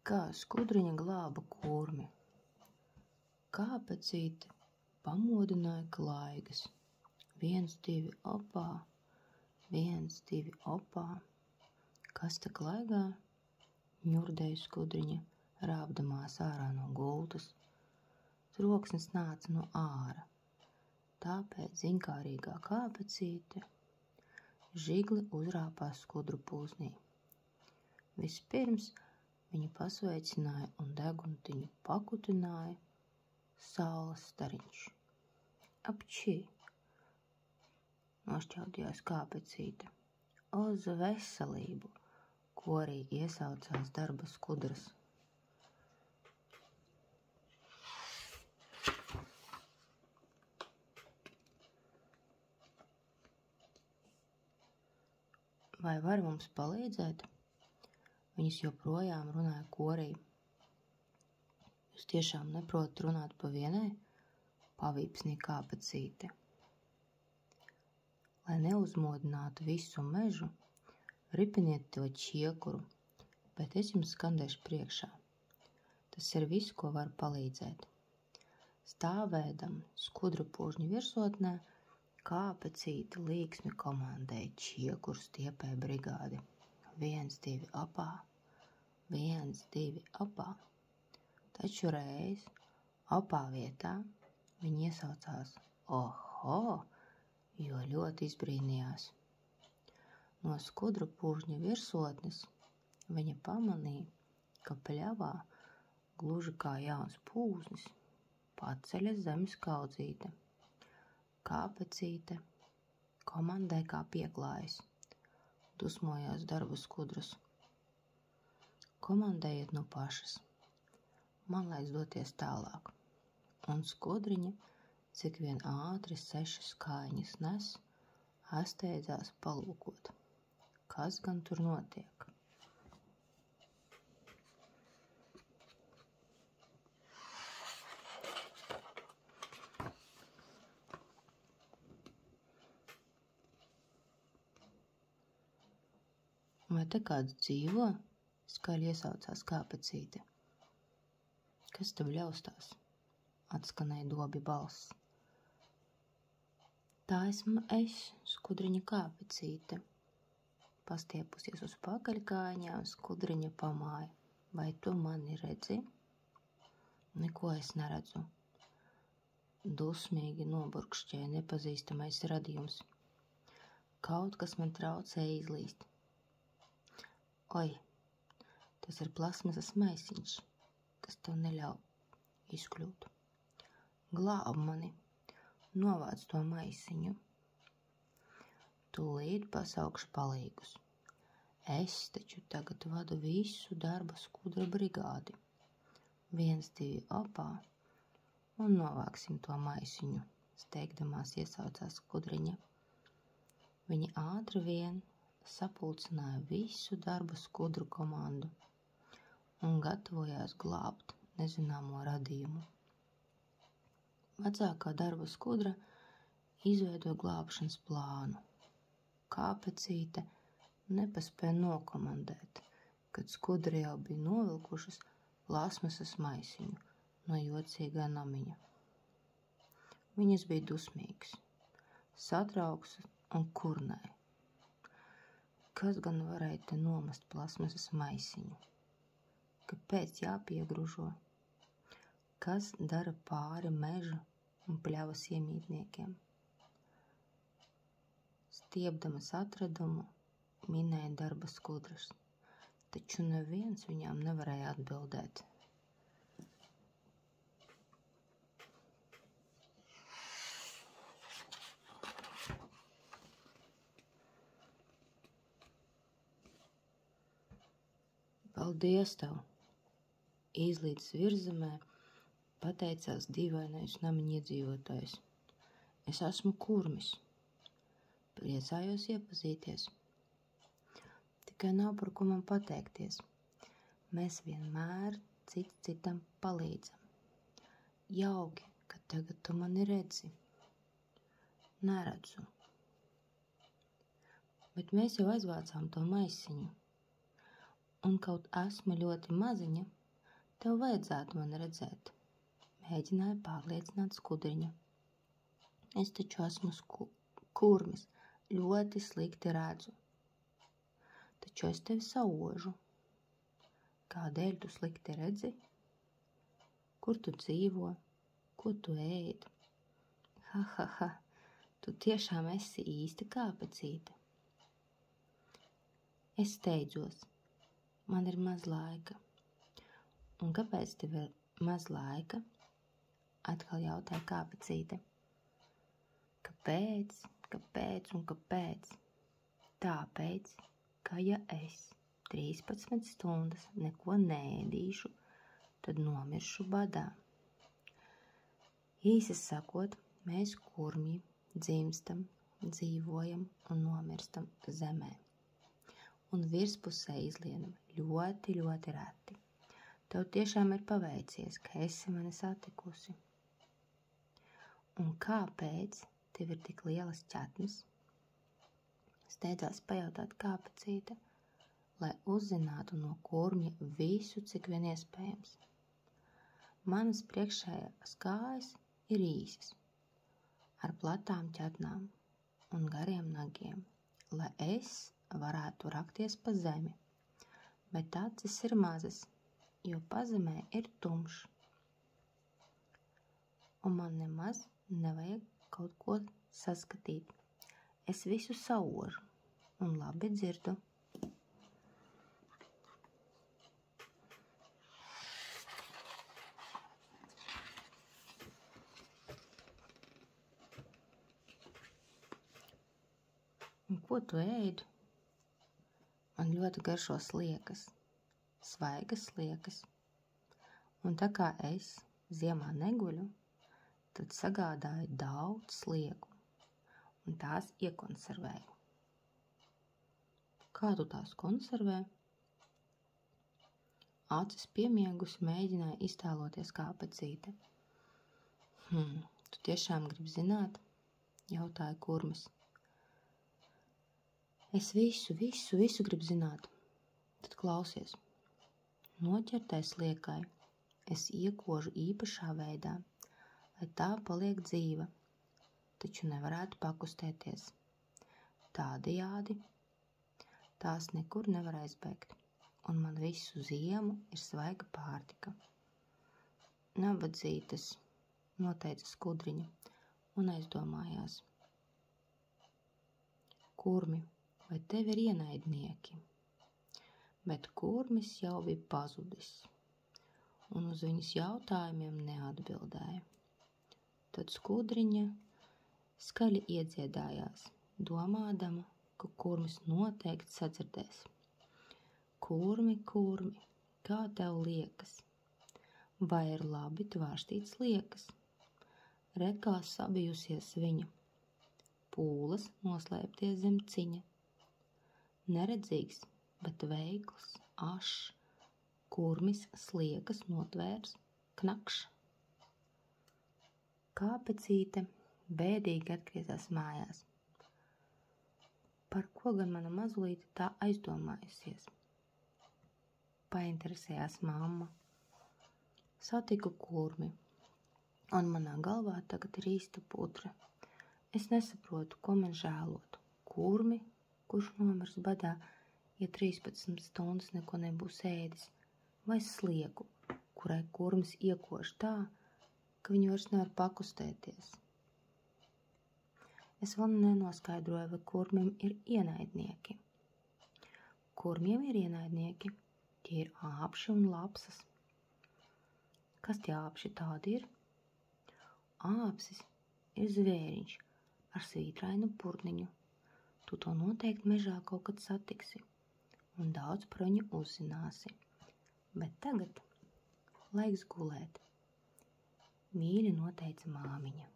Kā skudriņa glāba kurmi. Kāpecīte pamodināja klaigas. 1, 2, opā, 1, 2, opā. Kas te klaigā? Ņurdēja skudriņa, rābdamās ārā no gultas. Troksnis nāca no āra. Tāpēc ziņkārīgā kāpecīte žigli uzrāpās skudru pūznī. Vispirms viņu pasveicināja un deguntiņu pakutināja saules stariņš. Apčī! Nošķaudījās kāpecīte. Uz veselību! Korīgi iesaucās darba skudras. Vai vari mums palīdzēt? Viņas joprojām runāja korī. Jūs tiešām neprotat runāt pa vienai? Pavīpsnīja kāpecīte. Lai neuzmodinātu visu mežu, ripiniet to čiekuru, bet es jums skandēšu priekšā. Tas ir viss, ko var palīdzēt. Stāvēdam skudru pūžņu virsotnē, kāpecīte līksmi komandēja čiekuru stiepē brigādi. 1, 2, opā, 1, 2, opā. Taču reiz opā vietā viņi iesaucās oho, jo ļoti izbrīnījās. No skudru pūžņa virsotnes viņa pamanīja, ka pļavā, gluži kā jauns pūznis, paceļas zemes kaudzīte. Kāpecīte komandē kā pieklājas. Dusmojās darba skudras. Komandējiet no pašas. Man laiks doties tālāk. Un skudriņa, cik vien ātri 6 kājiņas nes, asteidzās palūkot. Kas gan tur notiek? Vai te kāds dzīvo? Skaļi iesaucās kāpecīte. Kas te bļaustās? Atskanēja Dobja balss. Tā esmu es, skudriņa kāpecīte. Pastiepusies uz pakaļkājiņām, skudriņa pamāja. Vai tu mani redzi? Neko es neredzu. Dusmīgi noburkšķēja nepazīstamais radījums. Kaut kas man traucēja izlīst. Oi, tas ir plasmasas maisiņš, kas tev neļauj izkļūt. Glāb mani, novāc to maisiņu. Tūlīt pasaukšu palīgus. Es taču tagad vadu visu darba skudra brigādi. 1, 2, opā, un novāksim to maisiņu, steigdamās iesaucās skudriņa. Viņa ātri vien sapulcināja visu darba skudru komandu un gatavojās glābt nezināmo radījumu. Vecākā darba skudra izveidoja glābšanas plānu. Kāpecīte nepaspēja nokomandēt, kad skudri jau bija novilkušas plasmasas maisiņu no jocīgā namiņa. Viņas bija dusmīgas, satrauktas un kurnēja. Kas gan varēja te nomest plasmasas maisiņu? Kāpēc jāpiegružo? Kas dara pāri meža un pļavas iemītniekiem? Stiepdamas atradumu, minēja darba skudras, taču neviens viņām nevarēja atbildēt. Paldies tev! Izlīdz virzemē pateicās dīvainais namiņa iedzīvotājs. Es esmu kurmis. Priecājos iepazīties. Tikai nav par ko man pateikties. Mēs vienmēr cits citam palīdzam. Jauki, ka tagad tu mani redzi. Neredzu. Bet mēs jau aizvācām to maisiņu. un kaut esmu ļoti maziņa, tev vajadzētu mani redzēt, mēģināja pārliecināt skudriņu. Es taču esmu kurmis, ļoti slikti redzu. Taču es tevi saužu. Kādēļ tu slikti redzi? Kur tu dzīvo? Ko tu ēd? Ha, tu tiešām esi īsta kāpecīte. Es steidzos. Man ir maz laika. Un kāpēc tev ir maz laika? Atkal jautāja kāpecīte. Kāpēc? Tāpēc, ka ja es 13 stundas neko neēdīšu, tad nomiršu badā. Īsi sakot, mēs kurmji dzimstam, dzīvojam un nomirstam zemē. Un virspusē izlienam ļoti, ļoti reti. Tev tiešām ir paveicies, ka esi mani satikusi. Un kāpēc tev ir tik lielas ķetnes? Steidzās pajautāt kāpecīte, lai uzzinātu no kurmja visu, cik vien iespējams. Manas priekšējās kājas ir īsas, ar platām ķetnām un gariem nagiem, lai es varētu rakties pa zemi, bet acis ir mazas, jo pazemē ir tumšs. Un man nemaz nevajag kaut ko saskatīt. Es visu saužu un labi dzirdu. Un ko tu ēdi? Man ļoti garšo sliekas, svaigas sliekas. Un tā kā es ziemā neguļu, tad sagādāju daudz slieku un tās iekonservēju. Kā tu tās konservē? Acis piemiegus mēģināja iztēloties kāpecīte. Tu tiešām gribi zināt? Jautāja kurmis. Es visu gribu zināt. Tad klausies. Noķertai sliekai es iekožu īpašā veidā, lai tā paliek dzīva, taču nevarētu pakustēties. Tādējādi tās nekur nevar aizbēgt, un man visu ziemu ir svaiga pārtika. Nabadzītes, noteica skudriņa, un aizdomājās. Kurmi, vai tev ir ienaidnieki? Bet kurmis jau bija pazudis, un uz viņas jautājumiem neatbildēja. Tad skudriņa skaļi iedziedājās, domādama, ka kurmis noteikti sadzirdēs. Kurmi, kā tev liekas? Vai ir labi tvārstīt sliekas? Re, kā sabijusies viņa, pūles noslēpties zem ciņa. Neredzīgs, bet veikls, ašs, kurmis sliekas notvērs, knakšs. Kāpecīte bēdīgi atgriezās mājās. Par ko gan mana mazulīte tā aizdomājusies? Painteresējās mamma. Satiku kurmi, un manā galvā tagad ir īsta putra. Es nesaprotu, ko man žēlot. Kurmi, kurš nomirs badā, ja 13 stundas neko nebūs ēdis, vai slieku, kurai kurmis iekož tā, ka viņi vairs nevar pakustēties. Es vēl nenoskaidroju, vai kurmim ir ienaidnieki. Kurmiem ir ienaidnieki, tie ir āpši un lapsas. Kas tie āpši tādi ir? Āpsis ir zvēriņš ar svītrainu purniņu. Tu to noteikti mežā kaut kad satiksi un daudz par viņu uzzināsi. Bet tagad laiks gulēt. Mīļi noteica māmiņa.